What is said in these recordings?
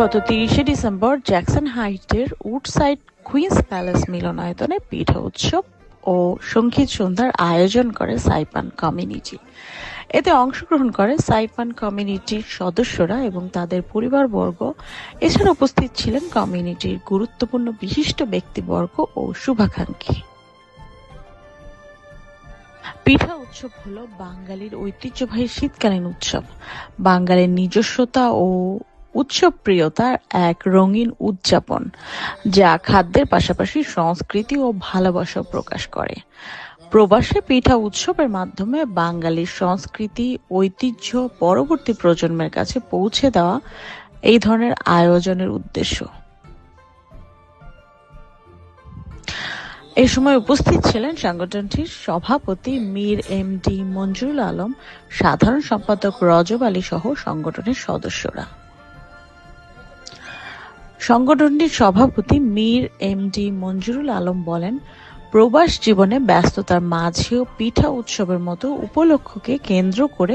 গত ৩০শে December Jackson হাইটের উডসাইড কুইন্স প্যালেস মিলনায়তনে পিঠা উৎসব ও সঙ্গীত সন্ধ্যার আয়োজন করে সাইপান কমিউনিটি। এতে অংশগ্রহণ করে সাইপান কমিউনিটির সদস্যরা এবং তাদের পরিবারবর্গ। এছাড়া উপস্থিত ছিলেন কমিউনিটির গুরুত্বপূর্ণ বিশিষ্ট ব্যক্তিবর্গ ও শুভাকাঙ্ক্ষী। পিঠা উৎসব হলো বাঙালির ঐতিহ্যবাহী শীতকালীন উৎসব। বাঙালির নিজস্বতা ও উৎসবপ্রিয়তার এক রঙিন উদযাপন, যা খাদ্যের পাশাপাশি সংস্কৃতি ও ভালোবাসা প্রকাশ করে। প্রবাসে পিঠা উৎসবের মাধ্যমে বাঙালির সংস্কৃতি ঐতিহ্য পরবর্তী প্রজন্মের কাছে পৌঁছে দেওয়া এই ধরনের আয়োজনের উদ্দেশ্য। এ সময় উপস্থিত ছিলেন সংগঠনটির সভাপতি মীর এমডি মঞ্জুরুল আলম, সাধারণ সম্পাদক রজব আলী সহ সংগঠনের সদস্যরা। সংগঠনটির সভাপতি মীর এমডি মঞ্জুরুল আলম বলেন, প্রবাস জীবনে ব্যস্ততার মাঝেও পিঠা উৎসবের মতো উপলক্ষকে কেন্দ্র করে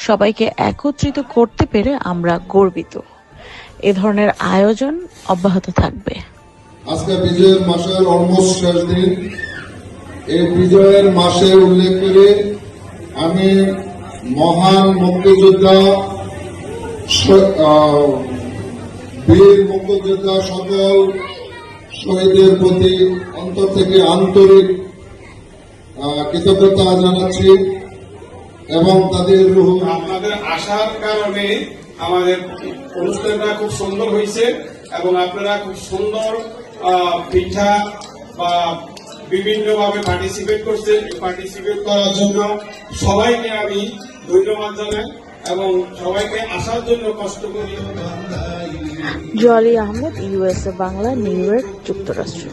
সবাইকে একত্রিত করতে পেরে আমরা গর্বিত। এ ধরনের আয়োজন অব্যাহত থাকবে। আজকে বিজয়ের মাসের অলমোস্ট শেষ দিন। এই বিজয়ের মাসে উল্লেখ করে আমি মহান মুক্তিযোদ্ধা, বীর মুক্তিযোদ্ধা সকল শহীদের প্রতি অন্তর থেকে আন্তরিক কৃতজ্ঞতা জানাচ্ছি এবং তাদের আপনাদের আসার কারণে আমাদের অনুষ্ঠানটা খুব সুন্দর হয়েছে এবং আপনারা খুব সুন্দর পিঠা বা বিভিন্নভাবে পার্টিসিপেট করছেন। পার্টিসিপেট করার জন্য সবাইকে আমি ধন্যবাদ জানাই এবং সবাইকে আসার জন্য কষ্ট করি। Jolly Ahmed, USA Bangla, New York, যুক্তরাষ্ট্র।